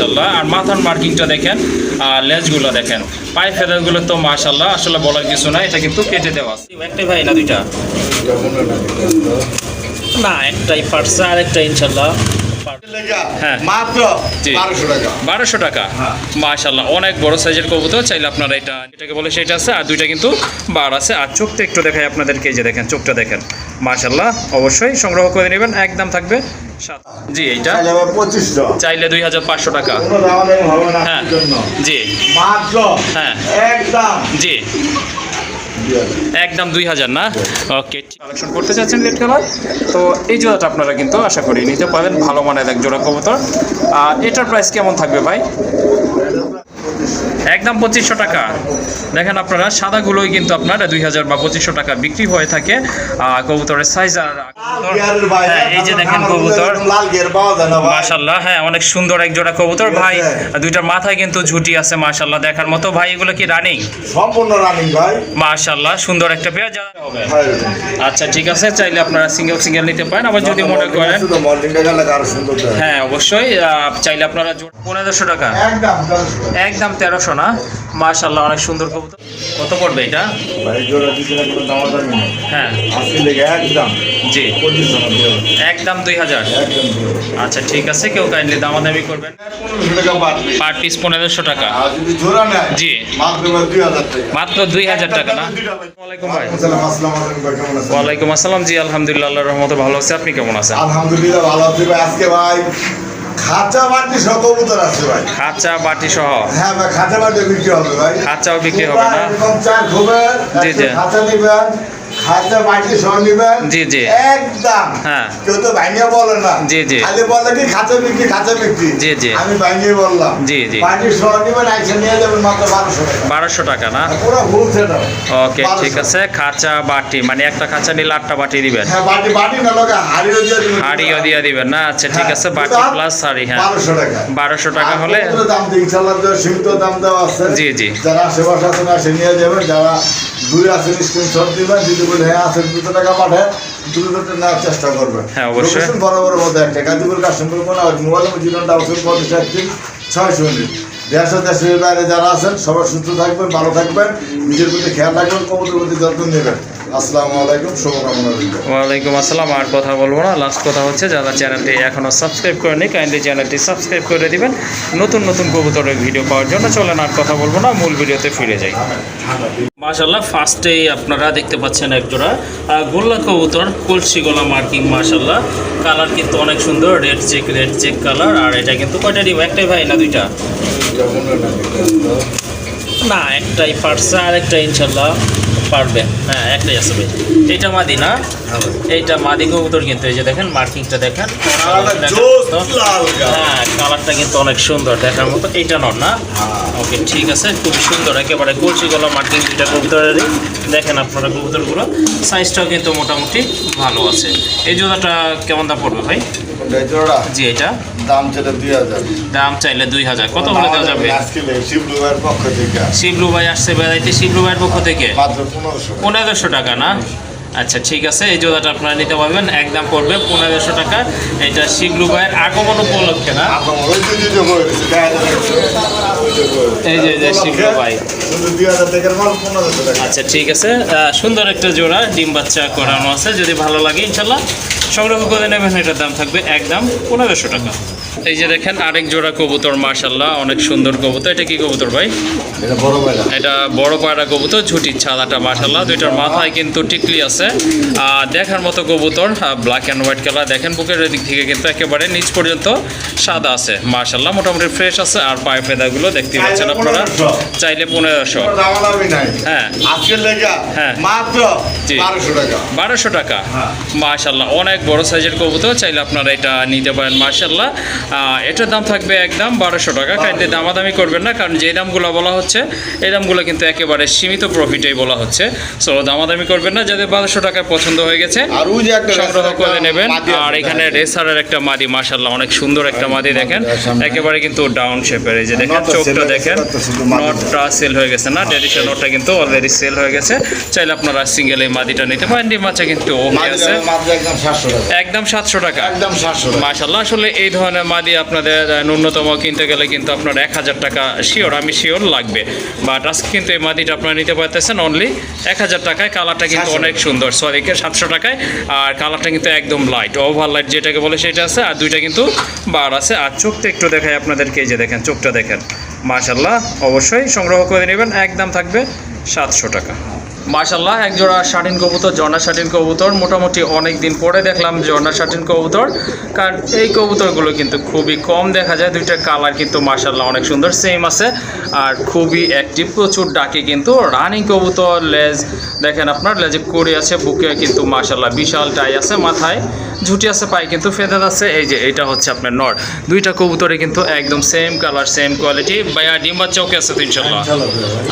মাশাআল্লাহ। আর মাথার মার্কিংটা দেখেন, আর লেজগুলো দেখেন, পায়ে ফেদারগুলো তো মাশাআল্লাহ, আসলে বলার কিছু না, এটা কিন্তু কেটে দেওয়া আছে। একটাই ভাই না দুইটা? না, একটাই পারছে, আর একটা ইনশাআল্লাহ। হ্যাঁ মাত্র 1200 টাকা। মাশাআল্লাহ, অনেক বড় সাইজের কবুতর। চাইলে আপনারা এটাকে বলে সেটা আছে, আর দুইটা কিন্তু বার আছে। আর চোখটা একটু দেখাই আপনাদেরকে, যে দেখেন চোখটা দেখেন, মাশাআল্লাহ। অবশ্যই সংগ্রহ করে নেবেন, একদম থাকবে জি। এইটা চাইলে 2500 টাকা। হ্যাঁ জি, মাত্র হ্যাঁ একদম জি, একদম 2000 না? ওকে, কালেকশন করতে চাচ্ছেন রেড কালার, তো এই জোড়াটা আপনারা কিন্তু আশা করি নিতে পারেন। ভালো মানের এক জোড়া কবুতর। এটার প্রাইস কেমন থাকবে ভাই? একদম 2500 টাকা। দেখেন আপনারা, সাদাগুলোই কিন্তু আপনার 2000 বা 2500 টাকা বিক্রি হয়ে থাকে। কবুতরের সাইজ আর এই যে দেখেন কবুতর, মাশাআল্লাহ। হ্যাঁ, অনেক সুন্দর এক জোড়া কবুতর ভাই। দুইটার মাথায় কিন্তু ঝুটি আছে, মাশাআল্লাহ, দেখার মতো ভাই। এগুলো কি রানিং? সম্পূর্ণ রানিং ভাই, মাশাআল্লাহ, সুন্দর একটা পেয়ার হবে। আচ্ছা ঠিক আছে, চাইলে আপনারা সিঙ্গেল নিতে পারেন। আবার যদি মনে করেন, হ্যাঁ অবশ্যই, চাইলে আপনারা 1500 টাকা। একদম 1300 না? মাশাআল্লাহ, অনেক সুন্দর কবুতর। কত পড়বে এটা? হ্যাঁ জি, একদম 2000। আচ্ছা ঠিক আছে, কেউ কাইন্ডলি দামাদামি করবেন। পার পিস 1500 টাকা। জি, মাত্র 2000 টাকা না? ওয়ালাইকুম ভাই। ওয়ালাইকুম আসসালাম। জি আলহামদুলিল্লাহ, আল্লাহর রহমতে ভালো আছে। আপনি কেমন আছেন? আলহামদুলিল্লাহ ভালো আছি ভাই। আজকে ভাই খাঁচা বাটি সহ কবুতর আছে ভাই। খাঁচা বাটি সহ? হ্যাঁ ভাই, খাঁচা বাটি বিক্রি হবে ভাই। খাঁচাও বিক্রি হবে না? এরকম চার খোপের জি জি, খাঁচা নিবেন, খাঁচা বাটি সহ নিবেন। জি জি, একদম। হ্যাঁ, কেউ তো ভাইনিয়া বলে না। জি জি, খালি বলে কি খাঁচা বিক্রি, খাঁচা বিক্রি। জি জি, আমি ভাইনিয়ে বললাম। জি জি, বাটি সহ নিবেন, আইসা নিয়ে যাবেন মাত্র 1200 টাকা। 1200 টাকা না? পুরো ফুল সেট। ওকে ঠিক আছে। খাঁচা বাটি মানে একটা খাঁচা নিলে 8টা বাটি দিবেন? হ্যাঁ, বাটি না লোকে হাড়িও দিয়ে দিবেন। হাড়িও দিয়ে দিবেন না? আচ্ছা ঠিক আছে, বাটি প্লাস হাড়ি। হ্যাঁ 1200 টাকা। 1200 টাকা হলে দাম ইনশাআল্লাহ সীমিত দাম দেওয়া আছে। জি জি, যারা আশেপাশে আছেন আসে নিয়ে যাবেন, যারা দূরে আছেন স্ক্রিনশট দিবেন, যদি বলে হ্যাঁ আছেন 200 টাকা পাঠায়, 200 নেওয়ার চেষ্টা করবেন। হ্যাঁ অবশ্যই। বড় মধ্যে একটা গাজীপুর কাশিমপুর কোন মোবাইল নম্বর 0 দেশের বাইরে যারা আছেন সবাই সুস্থ থাকবেন, ভালো থাকবেন, নিজের প্রতি খেয়াল রাখবেন, কবুতরের প্রতি যত্ন নেবেন। আসসালামু আলাইকুম, শুভকামনা রইল। ওয়ালাইকুম আসসালাম। আর কথা বলবো না, লাস্ট কথা হচ্ছে, যারা চ্যানেলটি এখনও সাবস্ক্রাইব করেনি কাইন্ডলি চ্যানেলটি সাবস্ক্রাইব করে দিবেন নতুন নতুন কবুতরের ভিডিও পাওয়ার জন্য। চলেন আর কথা বলবো না, মূল ভিডিওতে ফিরে যাই। মাশাআল্লাহ, ফার্স্টেই আপনারা দেখতে পাচ্ছেন একজোড়া গোল্লা কবুতর, কলসি গলা মার্কিং। মাশাআল্লাহ, কালার কিন্তু অনেক সুন্দর, রেড চেক কালার। আর এটা কিন্তু কয়টা ডিম? একটাই ভাই না দুইটা? না, একটাই পারছে, আর একটা ইনশাআল্লাহ পারবে। হ্যাঁ একটাই আছে ভাই। এইটা মাদি না? এইটা মাদি কবুতর কিন্তু। এই যে দেখেন মার্কিংটা দেখেন, হ্যাঁ কালারটা কিন্তু অনেক সুন্দর, দেখার মতো। এইটা নর না? ওকে ঠিক আছে, খুব সুন্দর, একেবারে কলসি গলা মার্কিং দুইটা কবুতরেরই। দেখেন আপনারা কবুতরগুলো, সাইজটাও কিন্তু মোটামুটি ভালো আছে। এই জোড়াটা কেমন দাম পড়বে ভাই? জি, এটা দাম চাইলে 2000। দাম চাইলে 2000। কত বলে দেওয়া যাবে? শিবলু ভাইয়ের পক্ষ থেকে। শিবলু ভাই আসছে বেড়াইতে, শিবলু ভাইয়ের পক্ষ থেকে মাত্র 1500। 1500 টাকা না? আচ্ছা ঠিক আছে, এই জোড়াটা আপনারা নিতে পারবেন, একদম পড়বে 1500 টাকা। এটা শিবলু ভাইয়ের আগমন উপলক্ষে না? এই যে শিবলু ভাই। আচ্ছা ঠিক আছে, সুন্দর একটা জোড়া, ডিম বাচ্চা করানো আছে। যদি ভালো লাগে ইনশাল্লাহ সংগ্রহ করে নেবেন। এটার দাম থাকবে একদম 1500 টাকা। এই যে দেখেন আরেক জোড়া কবুতর, মাশাআল্লাহ, অনেক সুন্দর কবুতর। এটা কি কবুতর ভাই? এটা বড় পায়রা কবুতর, ঝুটির ছাদাটা মাশাআল্লাহ। দুইটার মাথায় কিন্তু টিকলি আছে, দেখার মতো কবুতর। Black and white colour. দেখেন বুকের দিক থেকে কিন্তু একেবারে নিচ পর্যন্ত সাদা আছে, মাশাআল্লাহ, মোটামুটি ফ্রেশ আছে। আর পায়ে ফেদাগুলো দেখতে পাচ্ছেন আপনারা। চাইলে 1500। হ্যাঁ হ্যাঁ, মাত্র 1200 টাকা। 1200 টাকা, মাশাআল্লাহ, অনেক বড় সাইজের কবুতর। চাইলে আপনারা এটা নিতে পারেন, মাশাআল্লাহ। এটার দাম থাকবে একদম 1200 টাকা। কাইন্ডলি দামাদামি করবেন না, কারণ যে দামগুলো বলা হচ্ছে এই দামগুলো কিন্তু একেবারে সীমিত প্রফিটেই বলা হচ্ছে। সো দামাদামি করবেন না। যাদের 1200 টাকায় পছন্দ হয়ে গেছে সংগ্রহ করে নেবেন। আর এখানে রেসারের একটা মাদি, মাশাআল্লাহ, অনেক সুন্দর একটা মাদি। দেখেন একেবারে কিন্তু ডাউন শেপের। এই যে দেখেন চোখটা দেখেন, নটটা সেল হয়ে গেছে না? ডেডিশন নটটা কিন্তু অলরেডি সেল হয়ে গেছে। চাইলে আপনারা সিঙ্গেল এই মাদিটা নিতে পারেন। ডিম বাচ্চা কিন্তু ওকে আছে। টাকা। একদম 700 টাকা। একদম 700 টাকা। মাশাআল্লাহ, আসলে এই ধরনের মাদি আপনাদের ন্যূনতম কিনতে গেলে কিন্তু আপনার 1000 টাকা শিওর, আমি শিওর লাগবে। বাট আজকে কিন্তু এই মাদিটা আপনারা নিতে পারতেছেন অনলি 1000 টাকায়। কালারটা কিন্তু 700 অনেক সুন্দর, সরি 700 টাকায়। আর কালারটা কিন্তু একদম লাইট, ওভার লাইট যেটাকে বলে সেটা আছে, আর দুইটা কিন্তু বার আছে। আর চোখটা একটু দেখাই আপনাদেরকে, এই যে দেখেন চোখটা দেখেন, মাশাআল্লাহ। অবশ্যই সংগ্রহ করে নেবেন, একদম থাকবে 700 টাকা। মাশাআল্লাহ, এক জোড়া শাটিন কবুতর, ঝর্ণা শাটিন কবুতর। মোটামুটি অনেক দিন পরে দেখলাম ঝর্ণা শাটিন কবুতর, কারণ এই কবুতরগুলো কিন্তু খুবই কম দেখা যায়। দুইটা কালার কিন্তু মাশাআল্লাহ অনেক সুন্দর, সেম আছে, আর খুবই অ্যাক্টিভ, প্রচুর ডাকে কিন্তু। রানিং কবুতর, লেজ দেখেন আপনার, লেজে কড়ি আছে, বুকে কিন্তু মাশাআল্লাহ বিশাল টাই আছে, মাথায় ঝুটি আছে, পায়ে কিন্তু ফেদার আছে। এই যে এটা হচ্ছে আপনার নর। দুইটা কবুতরে কিন্তু একদম সেম কালার, সেম কোয়ালিটি। ভাইয়া ডিম বাচ্চা ওকে আছে তো ইনশাআল্লাহ?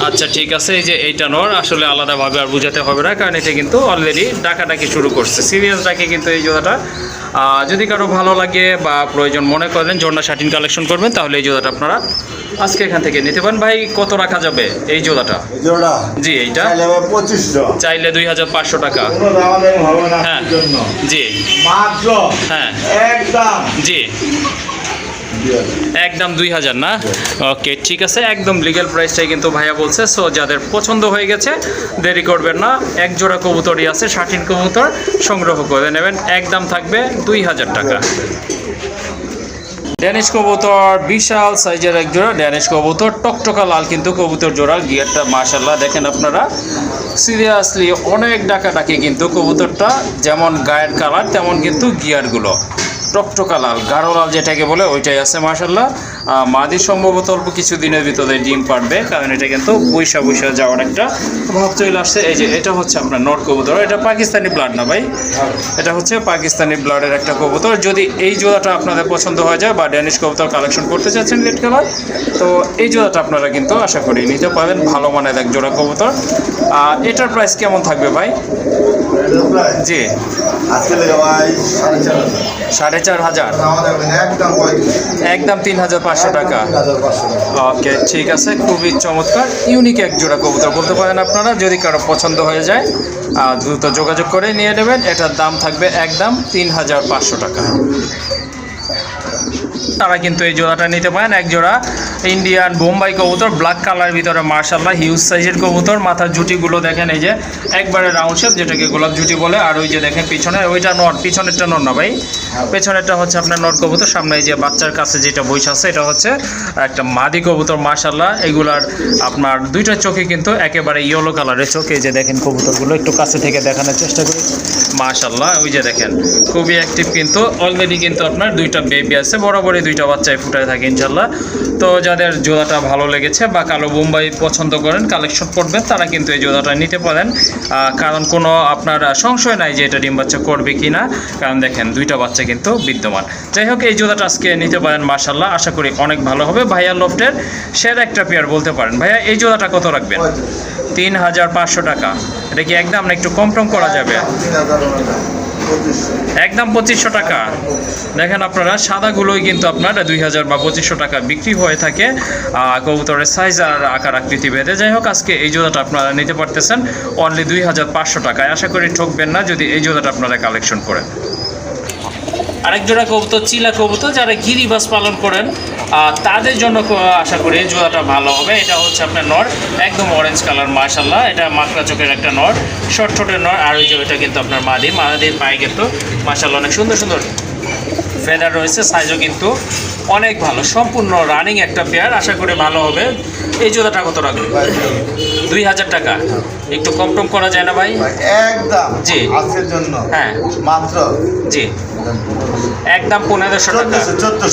আচ্ছা ঠিক আছে। এই যে এইটা নর, আসলে আলাদাভাবে আর বুঝাতে হবে না, কারণ এটা কিন্তু অলরেডি ডাকাডাকি শুরু করছে, সিরিয়াস ডাকে কিন্তু এই জোড়াটা। যদি কারো ভালো লাগে বা প্রয়োজন মনে করেন ঝর্ণা শাটিন কালেকশন করবেন, তাহলে এই জোড়াটা আপনারা আজকে এখান থেকে নিতে পারেন। ভাই কত রাখা যাবে এই জোড়াটা? এই জোড়া জি এইটা চাইলে আবার 2500, চাইলে 2500 টাকা। কোনো দামাদামি হবে না হ্যাঁ। আপনার জন্য। জি মাত্র হ্যাঁ একদম জি 2000। একদম 2000 না? ওকে ঠিক আছে, একদম লিগ্যাল প্রাইসটাই কিন্তু ভাইয়া বলছে। সো যাদের পছন্দ হয়ে গেছে দেরি করবেন না, এক জোড়া কবুতরই আছে, শাটিন কবুতর, সংগ্রহ করে নেবেন, একদম থাকবে 2000 টাকা। ড্যানিশ কবুতর, বিশাল সাইজের এক জোড়া ড্যানিশ কবুতর, টকটকা লাল কিন্তু কবুতর জোড়া। গিয়ারটা মাশাআল্লাহ দেখেন আপনারা, সিরিয়াসলি অনেক ডাকাডাকি কিন্তু কবুতরটা, যেমন গায়ের কালার তেমন কিন্তু গিয়ারগুলো টকটকা লাল, গাঢ় লাল যেটাকে বলে ওইটাই আছে মাশাআল্লাহ। মাদি সম্ভবত অল্প কিছু দিনের ভিতরে ডিম পারবে, কারণ এটা কিন্তু বৈশা বৈশা যাওয়ার একটা ভাব চলে আসছে। এই যে এটা হচ্ছে আপনার নর কবুতর, এটা পাকিস্তানি ব্লাড না ভাই, এটা হচ্ছে পাকিস্তানি ব্লাডের একটা কবুতর। যদি এই জোড়াটা আপনাদের পছন্দ হয়ে যায় বা ড্যানিশ কবুতর কালেকশন করতে চাচ্ছেন রেড কালার, তো এই জোড়াটা আপনারা কিন্তু আশা করি নিতে পারেন, ভালো মানের এক জোড়া কবুতর। এটার প্রাইস কেমন থাকবে ভাই? জি আজকে লেগে ভাই 4500, 4500, আমাদের একদম 3500, একদম 3500 টাকা। 3500 টাকা। ওকে ঠিক আছে, খুবই চমৎকার, ইউনিক এক জোড়া কবুতর বলতে পারেন আপনারা। যদি কারো পছন্দ হয়ে যায় দ্রুত যোগাযোগ করে নিয়ে নেবেন। এটার দাম থাকবে একদম 3500 টাকা। তারা কিন্তু এই জোড়াটা নিতে পারেন, এক জোড়া ইন্ডিয়ান বোম্বাই কবুতর, ব্ল্যাক কালার ভিতরে মাশাআল্লাহ হিউজ সাইজের কবুতর। মাথার জুটিগুলো দেখেন, এই যে একবারে রাউন্ড শেপ, যেটাকে গোলাপ জুটি বলে। আর ওই যে দেখেন পিছনে ওইটা নর, পিছনেরটা নর না ভাই, পেছনেরটা হচ্ছে আপনার নর কবুতর। সামনে এই যে বাচ্চার কাছে যেটা বসে আছে, এটা হচ্ছে একটা মাদি কবুতর মাশাআল্লাহ। এগুলার আপনার দুইটা চোখে কিন্তু একেবারে ইয়েলো কালারের চোখ। এই যে দেখেন কবুতরগুলো একটু কাছে থেকে দেখানোর চেষ্টা করি, মাশাআল্লাহ। ওই যে দেখেন খুবই অ্যাক্টিভ কিন্তু, অলরেডি কিন্তু আপনার দুইটা বেবি আছে, বরাবরই দুইটা বাচ্চায় ফুটায় থাকে ইনশাল্লাহ। তো যাদের জোড়াটা ভালো লেগেছে বা কালো বোম্বাই পছন্দ করেন, কালেকশন করবেন, তারা কিন্তু এই জোড়াটা নিতে পারেন। কারণ কোনো আপনার সংশয় নাই যে এটা ডিম বাচ্চা করবে কি না, কারণ দেখেন দুইটা বাচ্চা কিন্তু বিদ্যমান। যাই হোক, এই জোড়াটা আজকে নিতে পারেন মাশাআল্লাহ, আশা করি অনেক ভালো হবে। ভাইয়া লফটের সেরা একটা পেয়ার বলতে পারেন। ভাইয়া এই জোড়াটা কত রাখবেন? 3500 টাকা। এটা কি একদম না একটু কম টম করা যাবে? 2500, একদম 2500 টাকা। দেখেন আপনারা সাদাগুলোই কিন্তু আপনার 2000 বা 2500 টাকা বিক্রি হয়ে থাকে কবুতরের সাইজ আর আকার আকৃতি ভেদে। যাই হোক, আজকে এই জোড়াটা আপনারা নিতে পারতেছেন অনলি 2500 টাকায়। আশা করি ঠকবেন না যদি এই জোড়াটা আপনারা কালেকশন করেন। আরেক জোড়া কবুতর, চিলা কবুতর, যারা গিরিবাস পালন করেন তাদের জন্য আশা করি এই জোড়াটা ভালো হবে। এটা হচ্ছে আপনার নর, একদম অরেঞ্জ কালার মাশাআল্লাহ। এটা মাকড়া চোখের একটা নর, শর্ট ঠোঁটের নর। আর ওই যে এটা কিন্তু আপনার মাদির পায়ে কিন্তু মাশাআল্লাহ অনেক সুন্দর সুন্দর ফেদার রয়েছে, সাইজও কিন্তু অনেক ভালো, সম্পূর্ণ রানিং একটা পেয়ার, আশা করি ভালো হবে। এই জোড়াটা কত রাখবেন? 2000 টাকা। একটু কম টম করা যায় না ভাই? একদম জি। আজকের জন্য হ্যাঁ মাত্র জি একদম 1500 টাকা।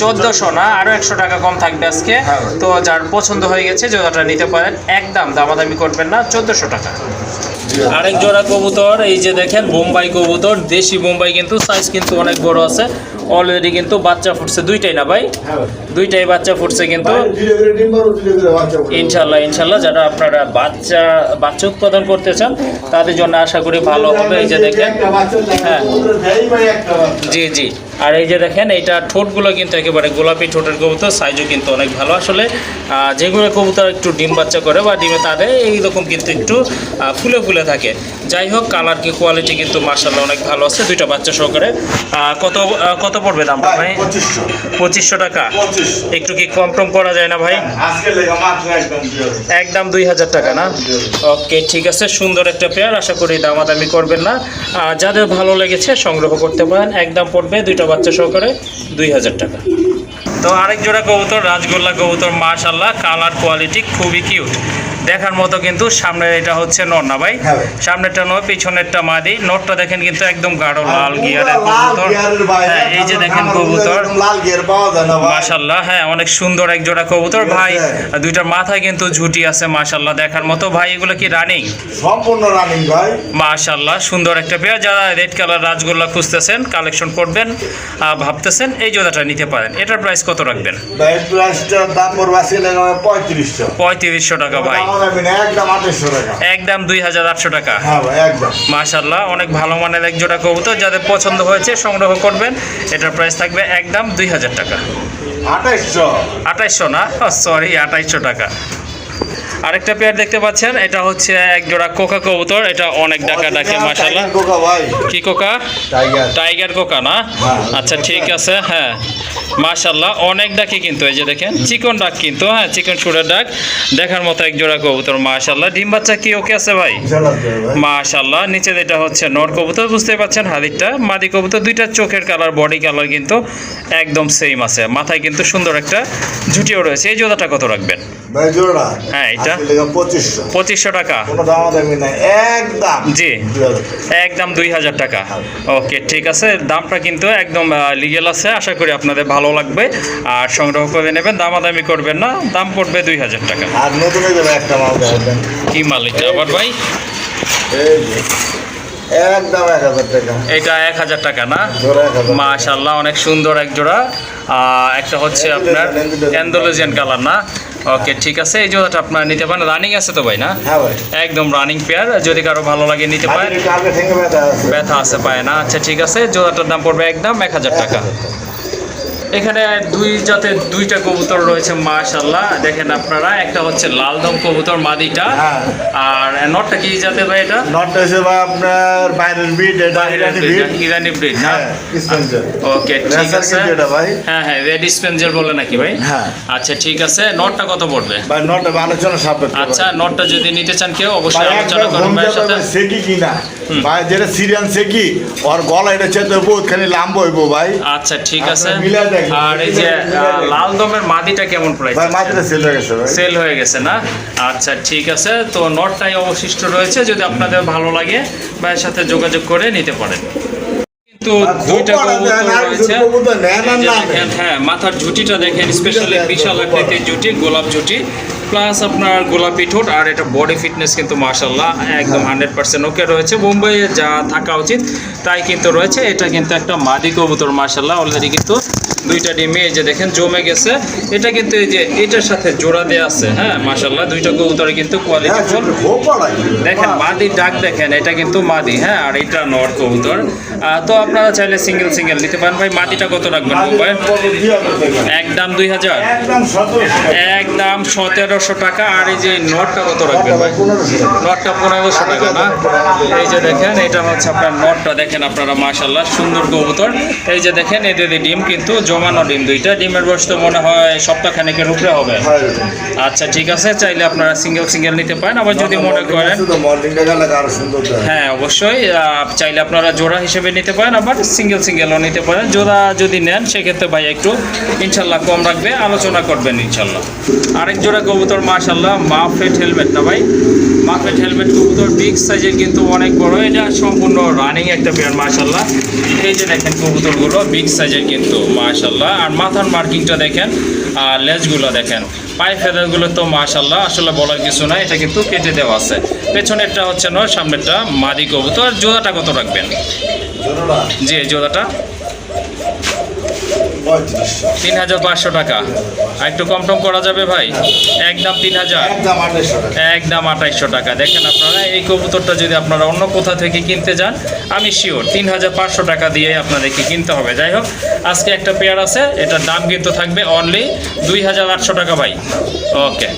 1400 না, আরো 100 টাকা কম থাকবে আজকে। তো যার পছন্দ হয়ে গেছে জোড়াটা নিতে পারেন, একদম দামাদামি করবেন না, 1400 টাকা। আরেক জোড়া কবুতর, এই যে দেখেন বোম্বাই কবুতর, দেশি বোম্বাই কিন্তু সাইজ কিন্তু অনেক বড় আছে। অলরেডি কিন্তু বাচ্চা ফুটছে দুইটাই না ভাই? দুইটাই বাচ্চা ফুটছে কিন্তু ইনশাল্লাহ ইনশাল্লাহ। যারা আপনারা বাচ্চা উৎপাদন করতে চান তাদের জন্য আশা করি ভালো হবে। এই যে দেখেন, হ্যাঁ জি জি আর এই যে দেখেন এইটা ঠোঁটগুলো কিন্তু একেবারে গোলাপি ঠোঁটের কবুতর, সাইজও কিন্তু অনেক ভালো। আসলে যেগুলো কবুতর একটু ডিম বাচ্চা করে বা ডিমে তাদের এইরকম কিন্তু একটু ফুলে ফুলে থাকে। যাই হোক, কালার কি কোয়ালিটি কিন্তু মাশাআল্লাহ অনেক ভালো আছে, দুইটা বাচ্চা সহকারে। কত পড়বে দামটা ভাই? 2500 টাকা। একটু কি কম টম করা যায় না ভাই? একদম 2000 টাকা না? ওকে, ঠিক আছে, সুন্দর একটা পেয়ার, আশা করি দামাদামি করবেন না। যাদের ভালো লেগেছে সংগ্রহ করতে পারেন, একদম পড়বে দুইটা বাচ্চা সহকারে 2000 টাকা। তো আরেক জোড়া কবুতর, রাজগোল্লা কবুতর, মাশাআল্লাহ কালার কোয়ালিটি খুবই কিউট, দেখার মতো। কিন্তু সামনের এটা হচ্ছে নর না ভাই? সামনেরটা নর, পিছনেরটা মাদি। নরটা দেখেন কিন্তু একদম গাঢ় লাল গিয়ারের কবুতর। হ্যাঁ, এই যে দেখেন কবুতর, মাশাআল্লাহ। হ্যাঁ, অনেক সুন্দর এক জোড়া কবুতর ভাই। দুইটার মাথায় কিন্তু ঝুটি আছে, মাশাআল্লাহ দেখার মতো। ভাই এগুলো কি রানিং? সম্পূর্ণ রানিং ভাই। মাশাআল্লাহ সুন্দর একটা পেয়ার। যারা রেড কালার রাজগোল্লা খুঁজতেছেন, কালেকশন করবেন ভাবতেছেন, এই জোড়াটা নিতে পারেন। এটার প্রাইস কত রাখবেন? ভাই প্রাইসটার দাম পড়বে 3500। 3500 টাকা ভাই। একদম 2800 টাকা। একদম 2800 টাকা। হ্যাঁ ভাই, একদম মাশাআল্লাহ অনেক ভালো মানের এক জোড়া কবুতর, যাদের পছন্দ হয়েছে সংগ্রহ করবেন। এটার প্রাইস থাকবে একদম 2000 টাকা। 2800 না, সরি, 2800 টাকা। আরেকটা পেয়ার দেখতে পাচ্ছেন, এটা হচ্ছে এক জোড়া কোকা কবুতর। এটা অনেক ডাকা ডাকে মাশাআল্লাহ। কোকা ভাই, কি কোকা? টাইগার। টাইগার কোকা না? আচ্ছা ঠিক আছে। হ্যাঁ, মাশাআল্লাহ অনেক ডাকে কিন্তু, এই যে দেখেন চিকন ডাক কিন্তু, হ্যাঁ চিকন সুরের ডাক, দেখার মতো এক জোড়া কবুতর মাশাআল্লাহ। ডিম বাচ্চা কি ওকে আছে ভাই? মাশাআল্লাহ। নিচে যেটা হচ্ছে নর কবুতর, বুঝতে পাচ্ছেন হাদিকটা, মাদি কবুতর। দুইটা চোখের কালার, বডি কালার কিন্তু একদম সেম আছে। মাথায় কিন্তু সুন্দর একটা ঝুটিও রয়েছে। এই জোড়াটা কত রাখবেন ভাই? জোড়া, হ্যাঁ এটা 2500 টাকা। কোনো দামাদামি নাই, একদম জি, একদম 2000 টাকা। ওকে, ঠিক আছে, দামটা কিন্তু একদম লিগেল আছে, আশা করি আপনাদের ভালো লাগবে। আর সংগ্রহ করে নেবেন, দামাদামি করবেন না, দাম পড়বে 2000 টাকা। আর নতুন একটা মাল দেখাবেন। কি মাল এটা আবার ভাই? এই যে একদম 1000 টাকা। এটা 1000 টাকা না? জোড়া 1000। মাশাআল্লাহ অনেক সুন্দর এক জোড়া। একটা হচ্ছে আপনার অ্যান্ডালুজিয়ান কালার না? ওকে, ঠিক আছে, এই জোড়াটা আপনারা নিতে পারেন। রানিং আছে তো ভাই না? হ্যাঁ ভাই, একদম রানিং পেয়ার, যদি কারো ভালো লাগে নিতে পারেন। ব্যথা আছে পায় না? আচ্ছা ঠিক আছে, জোড়াটার দাম পড়বে একদম 1000 টাকা। এখানে দুই জাতের দুইটা কবুতর রয়েছে মাশাআল্লাহ, দেখেন আপনারা। একটা হচ্ছে লাল দম কবুতর মাদিটা, আর নটটা কি জাতের ভাই? এটা নটটা হচ্ছে ভাই আপনার বাইরের ব্রিড, এটা ইরানি ব্রিড না? ওকে, ঠিক আছে। হ্যাঁ হ্যাঁ, রেড স্পেঞ্জার বলে নাকি ভাই? হ্যাঁ। আচ্ছা ঠিক আছে, নটটা কত পড়বে ভাই? নটটা আলোচনা সাপেক্ষে। আচ্ছা, নটটা যদি নিতে চান কেউ, অবশ্যই আলোচনা করুন ভাইয়ের সাথে। সেকি কিনা ভাই, যেটা সিরিয়ান সেকি, ওর গলা এটা চেতে বহুতখানি লাম্ব হইব ভাই। আচ্ছা ঠিক আছে। আর এই যে লাল দমের মাদিটা কেমন প্রাইস? ভাই মাত্র সেল হয়ে গেছে ভাই। সেল হয়ে গেছে না? আচ্ছা ঠিক আছে, তো নটটাই অবশিষ্ট রয়েছে, যদি আপনাদের ভালো লাগে ভাইয়ের সাথে যোগাযোগ করে নিতে পারেন। কিন্তু দুইটা কবুতর রয়েছে, দেখেন, হ্যাঁ মাথার ঝুটিটা দেখেন, স্পেশালি বিশাল আকৃতির ঝুটি, গোলাপ ঝুটি, প্লাস আপনার গোলাপি ঠোঁট। আর এটা বডি ফিটনেস কিন্তু মাশাআল্লাহ একদম 100% ওকে রয়েছে। মুম্বাইয়ে যা থাকা উচিত তাই কিন্তু রয়েছে। এটা কিন্তু একটা মাদি কবুতর মাশাআল্লাহ, অলরেডি কিন্তু দুইটা ডিমে এই যে দেখেন জমে গেছে। এটা কিন্তু এই যে এটার সাথে জোড়া দেওয়া আছে। হ্যাঁ মাশাআল্লাহ, দুইটা কবুতরে কিন্তু কোয়ালিটি দেখেন, মাদি ডাক দেখেন, এটা কিন্তু মাদি। হ্যাঁ, আর এটা নর কবুতর। তো আপনারা চাইলে সিঙ্গেল সিঙ্গেল নিতে পারেন। ভাই মাদিটা কত রাখবেন মুম্বাই? একদম 2000, একদম 1700 টাকা। আর এই যে নটটা কত রাখবেন ভাই? নটটা 1500 টাকা না? এই যে দেখেন, এটা হচ্ছে আপনার নটটা, দেখেন আপনারা মাশাআল্লাহ সুন্দর কবুতর। এই যে দেখেন, এদের ডিম কিন্তু জমানো ডিম, দুইটা ডিমের বয়স তো মনে হয় সপ্তাহখানেকের উপরে হবে। আচ্ছা ঠিক আছে, চাইলে আপনারা সিঙ্গেল সিঙ্গেল নিতে পারেন। আবার যদি মনে করেন, হ্যাঁ অবশ্যই চাইলে আপনারা জোড়া হিসেবে নিতে পারেন, আবার সিঙ্গেল সিঙ্গেলও নিতে পারেন। জোড়া যদি নেন সেক্ষেত্রে ভাই একটু ইনশাল্লাহ কম রাখবে, আলোচনা করবেন ইনশাল্লাহ। আরেক জোড়া কবুতর মাশাআল্লাহ, মাফেট হেলমেট না ভাই? মাফেট হেলমেট কবুতর, বিগ সাইজের কিন্তু অনেক বড়। এটা সম্পূর্ণ রানিং একটা পেয়ার মাশাআল্লাহ। এই যে দেখেন কবুতরগুলো বিগ সাইজের কিন্তু মাশাআল্লাহ। আর মাথার মার্কিংটা দেখেন, আর লেজগুলো দেখেন, পায়ে ফেদারগুলো তো মাশাআল্লাহ আসলে বলার কিছু না, এটা কিন্তু কেটে দেওয়া আছে। পেছনেরটা হচ্ছে নয়, সামনেরটা মাদি কবুতর। জোড়াটা কত রাখবেন? জি, জোড়াটা 3500 3500 টাকা। আর একটু কম টম করা যাবে ভাই? একদম 3000, একদম 2800 টাকা। একদম 2800 টাকা। দেখেন আপনারা এই কবুতরটা যদি আপনারা অন্য কোথা থেকে কিনতে যান, আমি শিওর 3500 টাকা দিয়ে আপনাদেরকে কিনতে হবে। যাই হোক, আজকে একটা পেয়ার আছে, এটার দাম কিন্তু থাকবে অনলি 2800 টাকা ভাই। ওকে,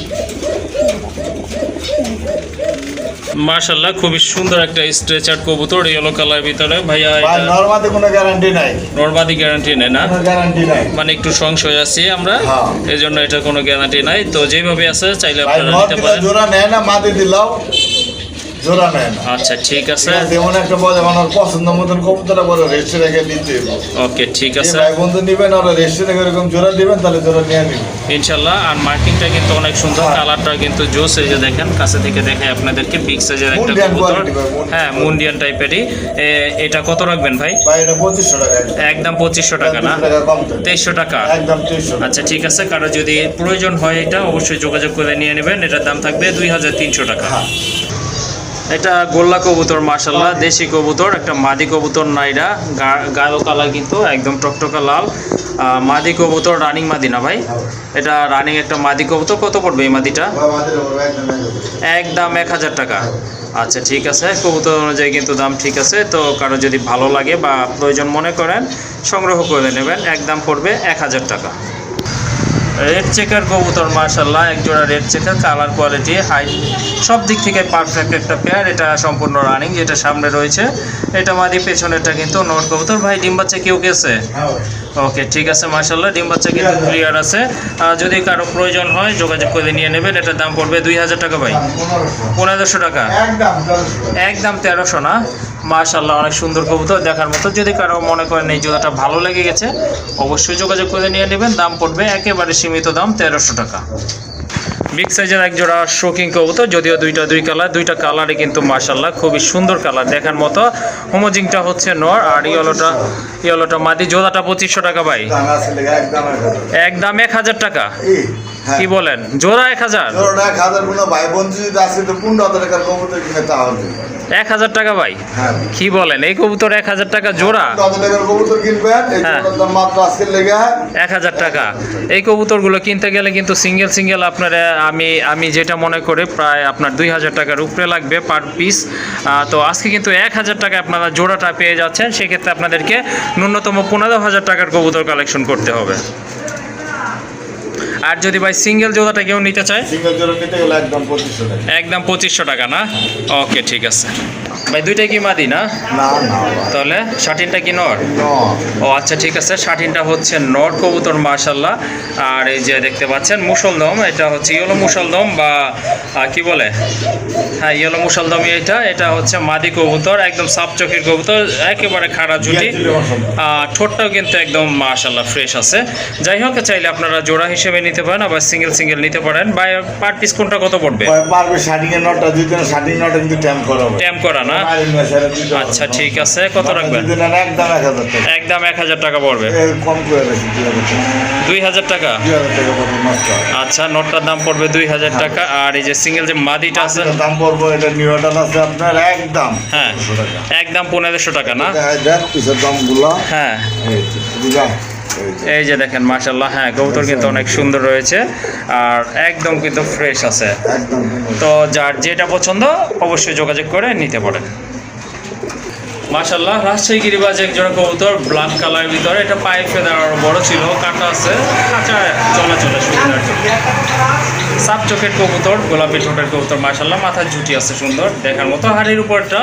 মাশাআল্লাহ খুবই সুন্দর একটা স্ট্রেচার কবুতর ইয়েলো কালার ভিতরে ভাইয়া। ভাই এটা নরমাদি কোনো গ্যারান্টি নাই, নরমাদি গ্যারান্টি নেই না, কোনো গ্যারান্টি নাই। মানে একটু সংশয় আছি আমরা, হ্যাঁ। এই জন্য এটা কোনো গ্যারান্টি নাই। তো যেভাবে আছে চাইলে ভাই আপনারা নর নিতে দিলে পারেন। জোড়া নেয় না, মাদি দিলাও জোড়া নেয় না। আচ্ছা ঠিক আছে, যেমন একটা বলে আমার পছন্দ মতন কবুতরটা বলে রেস্টে রেখে দিতে হবে। ওকে ঠিক যে আছে ভাই বন্ধু নিবেন ওরা রেস্টে রেখে এরকম জোড়া দিবেন, তাহলে জোড়া নিয়ে নিবেন ইনশাল্লাহ। আর মার্কিংটা কিন্তু অনেক সুন্দর, হ্যাঁ। কালারটা কিন্তু জোস। এই যে দেখেন, কাছে থেকে দেখাই আপনাদেরকে, বিগ সাইজের একটা মুন্ডিয়ান কবুতর। quality ভাই, মুন্ডিয়ান হ্যাঁ, মুন্ডিয়ান টাইপেরই। এটা কত রাখবেন ভাই? ভাই এটা 2500 টাকা একদম 2500 টাকা না, 200 টাকা কম থাকে। 2300 টাকা। একদম 2300 টাকা। আচ্ছা ঠিক আছে, কারো যদি প্রয়োজন হয় এটা অবশ্যই যোগাযোগ করে নিয়ে নেবেন। এটার দাম থাকবে 2300 টাকা। হ্যাঁ। এটা গোল্লা কবুতর, মাশাল্লাহ দেশি কবুতর, একটা মাদি কবুতর নাইরা, গাঢ় কালার কিন্তু একদম টকটকা লাল। মাদি কবুতর, রানিং মাদি না ভাই? এটা রানিং একটা মাদি কবুতর। কত পড়বে এই মাদিটা? ভাই আমাদের ওপর একদম একদম 1000 টাকা। আচ্ছা ঠিক আছে, কবুতর অনুযায়ী কিন্তু দাম ঠিক আছে। তো কারো যদি ভালো লাগে বা প্রয়োজন মনে করেন, সংগ্রহ করে নেবেন। একদম পড়বে 1000 টাকা। রেড চেকার কবুতর, মাশাল্লাহ একজোড়া red checker, colour quality height সব দিক থেকে পারফেক্ট একটা পেয়ার। এটা সম্পূর্ণ রানিং, যেটা সামনে রয়েছে এটা মাদি, পেছনেরটা কিন্তু নর কবুতর। ভাই ডিম বাচ্চা কেউ গেছে? হ্যাঁ ভাই। ওকে ঠিক আছে, মাশাল্লাহ ডিম বাচ্চা কিন্তু ক্লিয়ার আছে। যদি কারো প্রয়োজন হয় যোগাযোগ করে নিয়ে নেবেন। এটার দাম পড়বে 2000 টাকা ভাই। 1500 টাকা, একদম 1300 একদম 1300 না। মাশাল্লাহ অনেক সুন্দর কবুতর, দেখার মতো। যদি কারো মনে করেন এই জোড়াটা ভালো লেগে গেছে, অবশ্যই যোগাযোগ করে নিয়ে নেবেন। দাম পড়বে একেবারে সীমিত দাম, 1300 টাকা। বিগ সাইজের এক জোড়া শোকিং কবুতর, যদিও দুই কালার, দুইটা কালারই কিন্তু মাশাল্লাহ খুবই সুন্দর কালার, দেখার মতো। হোমোজিংটা হচ্ছে নর আর ইয়েলোটা মাদি। জোড়াটা 2500 টাকা ভাই। দাম আছে লেগে একদম 1000 একদম 1000 টাকা। হ্যাঁ। কি বলেন, জোড়া 1000? জোড়া 1000 কোনো ভাই বন্ধু যদি আসে তো 15,000 টাকার কবুতর কিনে তাহলে 1000 টাকা ভাই? হ্যাঁ। কি বলেন, এই কবুতর 1000 টাকা জোড়া? 15,000 টাকার কবুতর কিনবেন, এই হ্যাঁ। জোড়ার দাম মাত্র আজকে লেগে 1000 টাকা। এই কবুতরগুলো কিনতে গেলে কিন্তু সিঙ্গেল আপনারা, আমি যেটা মনে করি প্রায় আপনার 2000 টাকার উপরে লাগবে পার পিস। তো আজকে কিন্তু 1000 টাকা আপনারা জোড়াটা পেয়ে যাচ্ছেন। সেক্ষেত্রে আপনাদেরকে ন্যূনতম 15,000 টাকার কবুতর কালেকশন করতে হবে। আর যদি ভাই সিঙ্গেল জোড়াটা কেউ নিতে চায়, সিঙ্গেল জোড়া নিতে গেলে একদম 2500 টাকা। একদম 2500 টাকা না? ওকে ঠিক আছে ভাই। দুইটাই কি মাদি না? না না তাহলে শাটিনটা কি নর? না। ও আচ্ছা ঠিক আছে, শাটিনটা হচ্ছে নর কবুতর, মাশাল্লাহ। আর এই যে দেখতে পাচ্ছেন মুসলদম, এটা হচ্ছে ইয়েলো মুসলদম বা কি বলে, হ্যাঁ ইয়েলো মুসলদমই। এটা হচ্ছে মাদি কবুতর, একদম সাপ চোখের কবুতর, একেবারে খাড়া জুটি। ঠোঁটটাও কিন্তু একদম মাশাল্লাহ ফ্রেশ আছে। যাই হোক, চাইলে আপনারা জোড়া হিসেবে নিতে পারেন, আবার সিঙ্গেল নিতে পারেন। বাই পার পিস কোনটা কত পড়বে? পারবে শার্টিং এর নটটা দুই দিন, শার্টিং নটটা কিন্তু ট্যাম্প করা হবে। ট্যাম্প করা না? আচ্ছা ঠিক আছে, কত রাখবেন? একদম 1000 টাকা। একদম 1000 টাকা পড়বে। কম করে রাখি 2000 টাকা। 2000 টাকা পড়বে মাত্র। আচ্ছা, নোটটার দাম পড়বে 2000 টাকা। আর এই যে সিঙ্গেল যে মাদিটা আছে, দাম পড়বে, এটা নিউ অর্ডার আছে আপনার একদম হ্যাঁ 1500 টাকা। একদম 1500 টাকা না? দেখ পিসের দামগুলো হ্যাঁ এই যে, বুঝা? এই যে। এই যে দেখেন মাশাল্লাহ, হ্যাঁ কবুতর কিন্তু অনেক সুন্দর রয়েছে আর একদম কিন্তু ফ্রেশ আছে। একদম তো যার যেটা পছন্দ অবশ্যই যোগাযোগ করে নিতে পারেন। মাশাল্লাহ রাজশাহী গিরিবাজ এক জোড়া কবুতর, ব্ল্যাক কালারের ভিতরে। এটা পায়ে ফেদার আরো বড় ছিল, কাটা আছে, আচ্ছা চলাচলে সুন্দর। সাপ চোখের কবুতর, গোলাপি ঠোঁটের কবুতর, মাশাল্লাহ মাথার ঝুটি আছে সুন্দর, দেখার মতো। হাড়ির উপরটা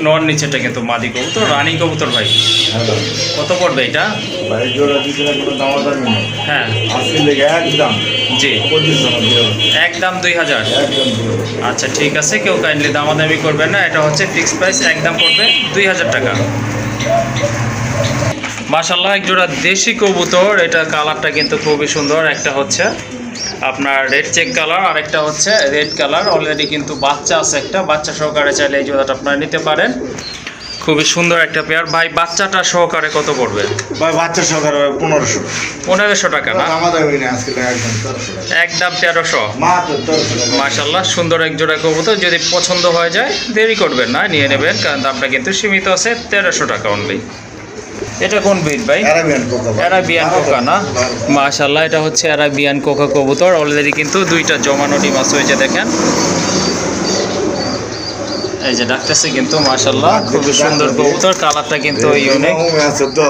নর, নিচেটা কিন্তু মাদি কবুতর, রানী কবুতর। ভাই হ্যালো কত পড়বে এটা? ভাই জোড়া দিতে না কোনো দামাদামি নেই। হ্যাঁ আজকে লেগে একদম জি 2500 টাকা দিয়ে দেবো। একদম 2000। একদম দিয়ে দেবো। আচ্ছা ঠিক আছে, কেউ কাইন্ডলি দামাদামি করবেন না, এটা হচ্ছে ফিক্সড প্রাইস, একদম পড়বে 2000 টাকা। মাশাল্লাহ এক জোড়া দেশি কবুতর, এটা কালারটা কিন্তু খুবই সুন্দর। একটা হচ্ছে আপনার রেড চেক কালার, আর একটা হচ্ছে রেড কালার। অলরেডি কিন্তু বাচ্চা আছে, একটা বাচ্চা সহকারে চাইলে এই জোড়াটা আপনারা নিতে পারেন। খুবই সুন্দর একটা পেয়ার। ভাই বাচ্চাটা সহকারে কত পড়বে? ভাই বাচ্চা সহকারে 1500 1500 টাকা না? দামাদামি নেই আজকে লেগে একদম 1300 টাকা। একদম 1300। মাত্র 1300 টাকা। মাশাল্লাহ সুন্দর এক জোড়া কবুতর, যদি পছন্দ হয়ে যায় দেরি করবেন না, নিয়ে নেবেন, কারণ দামটা কিন্তু সীমিত আছে, 1300 টাকা অনলি। এটা কোন ব্রিড ভাই? Arabian Coca. অ্যারাবিয়ান কোকা না? মাশাআল্লাহ, এটা হচ্ছে অ্যারাবিয়ান কোকা কবুতর। অলরেডি কিন্তু দুইটা জমানো ডিম আছে, ওই যে দেখেন, এই যে ডাকতেছে কিন্তু মাশাআল্লাহ, খুবই সুন্দর কবুতর। কালারটা কিন্তু ইউনিক। আছে তো।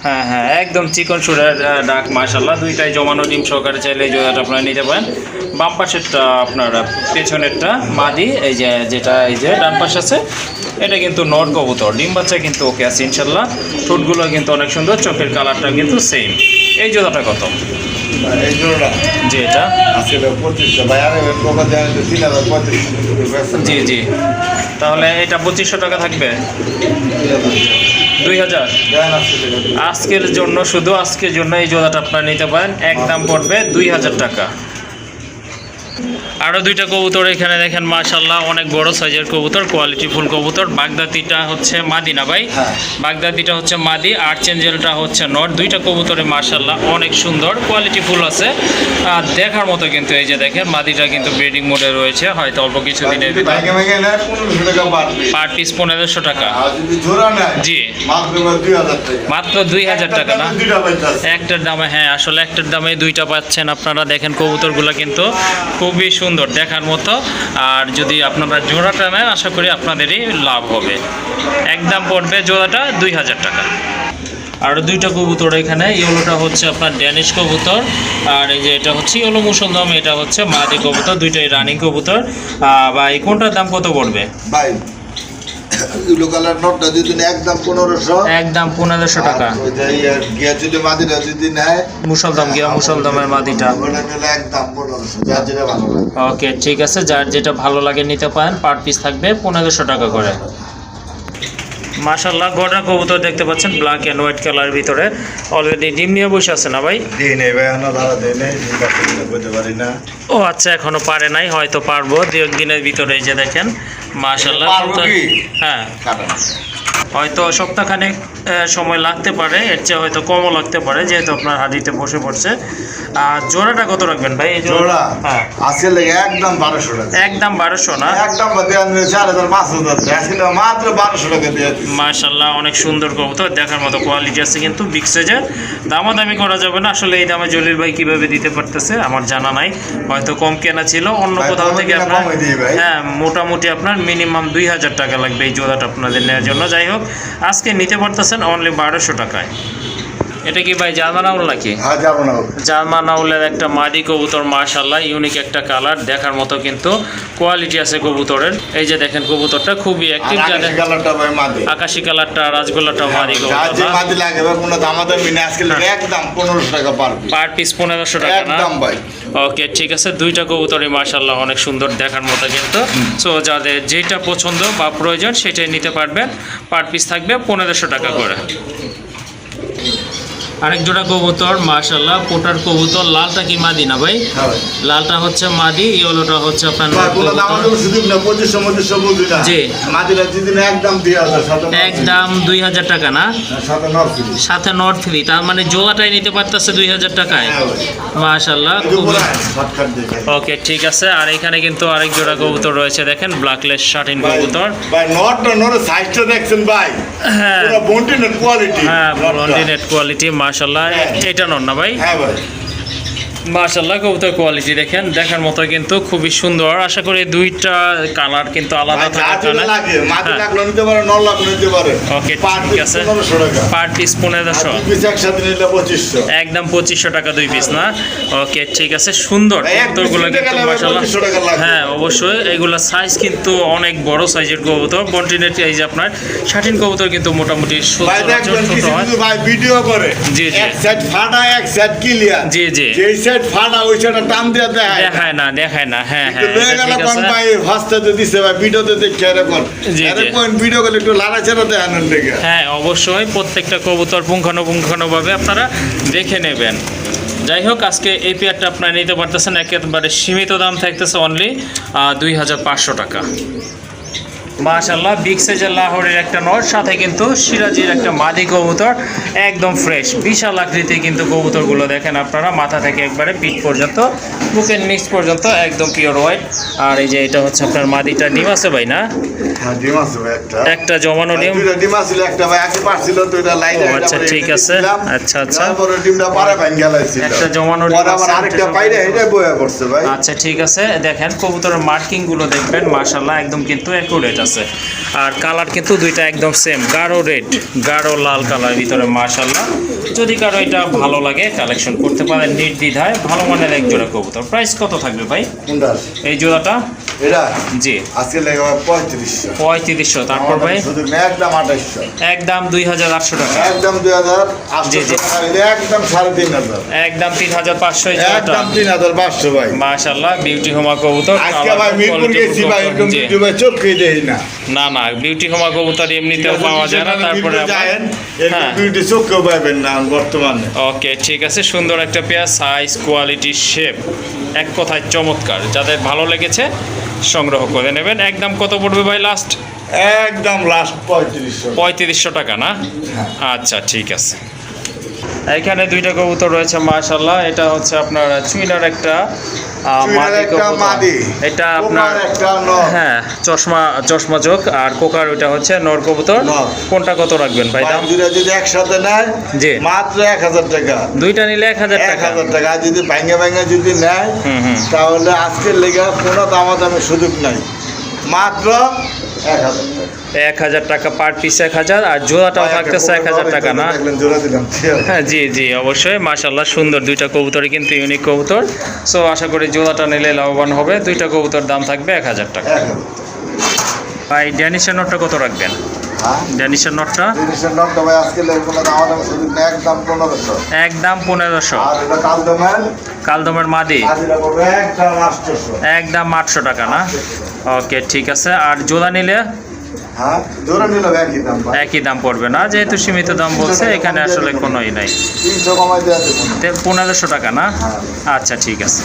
হ্যাঁ হ্যাঁ, একদম চিকন সুরের ডাক মাশাআল্লাহ। দুইটাই জমানো ডিম সহকারে চাইলে এই জোড়াটা আপনারা নিতে পারেন। বাম পাশেরটা আপনার পেছনেরটা মাদি, এই যে যেটা এই যে ডান পাশ আছে এটা কিন্তু নর কবুতর। ডিম বাচ্চা কিন্তু ওকে আছে ইনশাল্লাহ। ঠোঁটগুলো কিন্তু অনেক সুন্দর, চোখের কালারটা কিন্তু সেম। এই জোড়াটা কত? এই জোড়াটা জি এটা আজকে 2500 ভাই। অ্যারাবিয়ান কোকা দেন 3035। জি জি, তাহলে এটা 2500 টাকা থাকবে। 2000 দেন আজকে। আজকের জন্য, শুধু আজকের জন্য এই জোড়াটা আপনারা নিতে পারেন। একদম পড়বে 2000 টাকা। আরও দুইটা কবুতর এখানে দেখেন মাশাআল্লাহ, অনেক বড় সাইজের কবুতর, কোয়ালিটি ফুল কবুতর। বাগদাতিটা হচ্ছে মাদি না ভাই? হ্যাঁ। বাগদাতিটা হচ্ছে মাদি, আর্চেঞ্জেলটা হচ্ছে নর। দুইটা কবুতরে মাশাআল্লাহ অনেক সুন্দর, কোয়ালিটি ফুল আছে আর দেখার মতো। কিন্তু এই যে দেখেন মাদিটা কিন্তু ব্রিডিং মোডে রয়েছে, হয়তো অল্প কিছুদিনের ভিতরে। ভাইকে ভাইকে নেয় 1500 টাকা পার পিস 1500 টাকা। আর যদি জোড়া নেয় জি, মাত্র 2000 টাকা। মাত্র 2000 টাকা না? দুইটা পাইতাছে। একটার দামে, হ্যাঁ আসলে একটার দামে দুইটা পাচ্ছেন আপনারা। দেখেন কবুতরগুলো কিন্তু খুবই সুন্দর, দেখার মতো। আর যদি আপনারা জোড়াটা নেন আশা করি আপনাদেরই লাভ হবে। একদম পড়বে জোড়াটা 2000 টাকা। আর দুইটা কবুতর এখানে, ইয়েলোটা হচ্ছে আপনার ড্যানিশ কবুতর, আর এই যে এটা হচ্ছে ইয়েলো মুসলদম, এটা হচ্ছে মাদি কবুতর। দুইটাই রানিং কবুতর। বা এই কোনটার দাম কত পড়বে ভাই ইউলো কালার নোটটা যদি একদম 1500। একদম 1500 টাকা। ওই যে গিয়া যদি মাদিটা যদি নেয় মুসলদম, গিয়া মুসলদমের মাদিটা ওটা নিলে একদম 1500, যার যেটা ভালো লাগে। ওকে ঠিক আছে, যার যেটা ভালো লাগে নিতে পারেন। পার পিস থাকবে 1500 টাকা করে। মাশাআল্লাহ, গড়া কবুতর দেখতে পাচ্ছেন, ব্ল্যাক অ্যান্ড হোয়াইট কালার ভিতরে। অলরেডি ডিম নিয়ে বসে আছে না ভাই? দিই নেই ভাই, আমরা ধরা দেই নেই, বলতে পারি না। ও আচ্ছা, এখনো পারে নাই, হয়তো পারবো দু একদিনের ভিতরে। এই যে দেখেন মাশাআল্লাহ, পারবো কি? হ্যাঁ কাটা হয়তো সপ্তাহখানেক সময় লাগতে পারে, এর চেয়ে হয়তো কমও লাগতে পারে, যেহেতু আপনার হাঁড়িতে বসে পড়ছে। আর জোড়াটা কত রাখবেন ভাই? এই জোড়া হ্যাঁ আজকে লেগে একদম 1200 টাকা। একদম 1200 না? একদম 4500 আজকে মাত্র 1200 টাকা দিয়ে। মাশাআল্লাহ, অনেক সুন্দর কবুতর, দেখার মতো কোয়ালিটি আছে কিন্তু বিগ সাইজের। দামাদামি করা যাবে না আসলে। এই দামে জলিল ভাই কিভাবে দিতে পারতেছে আমার জানা নাই, হয়তো কম কেনা ছিল অন্য ভাই, কোথাও থেকে। আপনার কমই দিই ভাই। হ্যাঁ, মোটামুটি আপনার মিনিমাম 2000 টাকা লাগবে এই জোড়াটা আপনাদের নেওয়ার জন্য। যাই হোক, আজকে নিতে পারতেছেন অনলি 1200 টাকায়। এটা কি ভাই জার্মান আউল নাকি? হ্যাঁ যাবো না। জার্মান আউলের একটা মাদি কবুতর, মাশাআল্লাহ ইউনিক একটা কালার, দেখার মতো কিন্তু কোয়ালিটি আছে কবুতরের। এই যে দেখেন কবুতরটা খুবই অ্যাক্টিভ। যাদের কালারটা ভাই মাদি, আকাশি কালারটা, রাজগোল্লাটা মাদি যার যে কবুতর। মাদি লাগে ভাই, কোনো দামাদামি নেই, আজকে লেগে একদম 1500 টাকা পারবে। পার পিস 1500 টাকা না? একদম ভাই। ওকে ঠিক আছে, দুইটা কবুতরই মাশাআল্লাহ অনেক সুন্দর, দেখার মতো কিন্তু। সো যাদের যেটা পছন্দ বা প্রয়োজন সেটাই নিতে পারবেন। পার পিস থাকবে 1500 টাকা করে। আরেক জোড়া কবুতর মাশাআল্লাহ, পোটার কবুতর। লালটা কি মাদি না ভাই? হ্যাঁ ভাই। লালটা হচ্ছে মাদি, ইয়েলোটা হচ্ছে আপনার ভাই কোনো কবুতর। দামাদামি সুযোগ না, 2500 বলবি না। জি। মাদিরা যদি না একদম 2000, সাথে একদম 2000 টাকা না? সাথে নর ফ্রি। সাথে নর্থ ফ্রি, তার মানে জোড়াটাই নিতে পারতেছে 2000 টাকায়। হ্যাঁ ভাই। মাশাআল্লাহ, এই যে খুব পুরা শর্টকাট দেখে। ওকে ঠিক আছে। আর এখানে কিন্তু আরেক জোড়া কবুতর রয়েছে, দেখেন ব্ল্যাকলেস শার্টিন ভাই, কবুতর। ভাই নটটা নরের সাইজটা দেখছেন ভাই, হ্যাঁ পুরো বন্টিনের কোয়ালিটি। হ্যাঁ, ব্লন্ডিনেট কোয়ালিটি মাশাআল্লাহ। এটা নর না ভাই? হ্যাঁ ভাই। মাশাআল্লাহ, কবুতর কোয়ালিটি দেখেন, দেখার মতো কিন্তু খুবই সুন্দর। আশা করি দুইটা কালার কিন্তু আলাদা ভাই, যা থাকার যেটা কারণে। লাগে, মাদি হ্যাঁ। লাগলো নিতে পারে, নর লাগলো নিতে পারে। ওকে পার ঠিক পিস আছে, 1500 টাকা। Per piece 1500। আর দুই পিস একসাথে নিলে 2500। একদম 2500 টাকা দুই পিস না? ওকে ঠিক আছে, সুন্দর ভাই, এক কবুতরগুলো পিস নিতে কিন্তু গেলে মাশাআল্লাহ। 2500 টাকা লাগবে। হ্যাঁ অবশ্যই, এগুলা সাইজ কিন্তু অনেক বড় সাইজের কবুতর। বন্টিনেট এই যে আপনার শাটিন কবুতর কিন্তু মোটামুটি ভাই দেখবেন ছোট কিছু হয়। কিছু ভাই ভিডিও করে, জি, জি। এক সাইড ফাটা এক সাইড ক্লিয়ার। জি, জি। যেই সাইড ফাটা ওই সাইডটা টান দিয়ে দেখায়। দেখায় না, দেখায় না। হ্যাঁ কিন্তু হ্যাঁ, লয়ে এটা গেল ঠিক কোন আছে। ভাই হস্তাতে দিছে ভাই, ভিডিওতে দেখে এরকম জি, আরে জি। কোন ভিডিও গুলো একটু লাড়াচাড়া দেখানোর লেগে। হ্যাঁ অবশ্যই, প্রত্যেকটা কবুতর পুঙ্খানুপুঙ্খানুভাবে আপনারা দেখে নেবেন। যাই হোক, আজকে এই পেয়ারটা আপনারা নিতে পারতেছেন একেবারে সীমিত দাম থাকতেছে অনলি 2500 টাকা। মাশাআল্লাহ বিগ সাইজের লাহোরের একটা নর, সাথে কিন্তু সিরাজির একটা মাদি কবুতর, একদম ফ্রেশ বিশাল আকৃতি কিন্তু কবুতরগুলো দেখেন আপনারা, মাথা থেকে একবারে পিঠ পর্যন্ত, বুকের নিচ পর্যন্ত একদম পিওর হোয়াইট। আর এই যে এটা হচ্ছে আপনার মাদিটা, ডিম আছে ভাই না? হ্যাঁ ডিম আছে ভাই একটা। একটা জমানো ডিম। দুইটা ডিম আছে, একটা ভাই আগে পারছিল তো এটা লাইন। ও আচ্ছা ঠিক আছে, আচ্ছা আচ্ছা। তারপরে ডিমটা পারে ভাঙ গেলাইছিল। একটা জমানো ডিম পরে আবার আছে, আরেকটা পাইরে এটা বয়া করছে ভাই। আচ্ছা ঠিক আছে, দেখেন কবুতরের মার্কিং গুলো দেখবেন মাশাআল্লাহ একদম কিন্তু অ্যাকুরেট আছে। আর কালার কিন্তু দুইটা একদম সেম, গাঢ় রেড গাঢ় লাল কালার ভিতরে মাশাআল্লাহ। যদি কারো এটা ভালো লাগে কালেকশন করতে পারেন নির্দ্বিধায়, ভালো মানের এক জোড়া কবুতর। প্রাইস কত থাকবে ভাই কোনটা? এই জোড়াটা? এটা জি আজকে লেগে 3500। 3500। তারপর ভাই শুধু একদম 2800, একদম 2800 টাকা, একদম জি, 2800 জি। টাকা, একদম 3500, একদম 3500 এই জোড়াটা। একদম 3500 ভাই। মাশাআল্লাহ বিউটি হোমা কবুতর, আজকে ভাই মিরপুর গেছি ভাই, এরকম জি। ভিডিও ভাই চোখে দেই না। না না বিউটি হোমা কবুতর এমনিতেও পাওয়া যায় না, তারপরে যায়েন হ্যাঁ এরকম ভিডিও চোখেও পাবেন না বর্তমানে। ওকে ঠিক আছে, সুন্দর একটা পেয়ার, সাইজ কোয়ালিটি শেপ এক কথায় চমৎকার। যাদের ভালো লেগেছে সংগ্রহ করে নেবেন। একদম কত পড়বে ভাই লাস্ট? একদম লাস্ট 3500। 3500 টাকা না? আচ্ছা ঠিক আছে। এখানে দুইটা কবুতর রয়েছে মাশাআল্লাহ। এটা হচ্ছে আপনার চুইনার একটা মাদি একটা কবুতর। মাদি, এটা আপনার কোকার একটা নর। হ্যাঁ চশমা চোখ, আর কোকার ওইটা হচ্ছে নর কবুতর। নর। কোনটা কত রাখবেন ভাই দাম? দুইটা যদি একসাথে নেয় জি। মাত্র 1000 টাকা। দুইটা নিলে 1000 টাকা। 1000 টাকা। আর যদি ভাঙে যদি নেয় হুম। তাহলে আজকের লেগে কোনো দামাদামি সুযোগ নাই, মাত্র 1000 টাকা। 1000 টাকা পার পিস, 1000। আর জোড়াটাও থাকতেছে 1000 টাকা না? দেখলেন জোড়া দিলাম। হ্যাঁ জি জি অবশ্যই মাশাআল্লাহ সুন্দর দুইটা কবুতরই কিন্তু ইউনিক কবুতর। সো আশা করি জোড়াটা নিলে লাভবান হবে। দুইটা কবুতর দাম থাকবে 1000 টাকা। 1000। ভাই ড্যানিশের নটটা কত রাখবেন? হ্যাঁ ড্যানিশের নটটা জিনিসের নটটা ভাই আজকে লেগে কোনো দামাদামি সুযোগ নেই, একদম 1500। একদম 1500। আর এটা কালদমের কালদমের মাদি আজিরা করবে একদম 800। একদম 800 টাকা না? ওকে ঠিক আছে। আর জোড়া নিলে হ্যাঁ জোড়া নিলে একই দাম ভাই। একই দাম পড়বে না? যেহেতু সীমিত দাম বলছে এখানে আসলে কোনোই নাই। 300 কমাই দেওয়া দেবো। 1500 টাকা না? হ্যাঁ। আচ্ছা ঠিক আছে।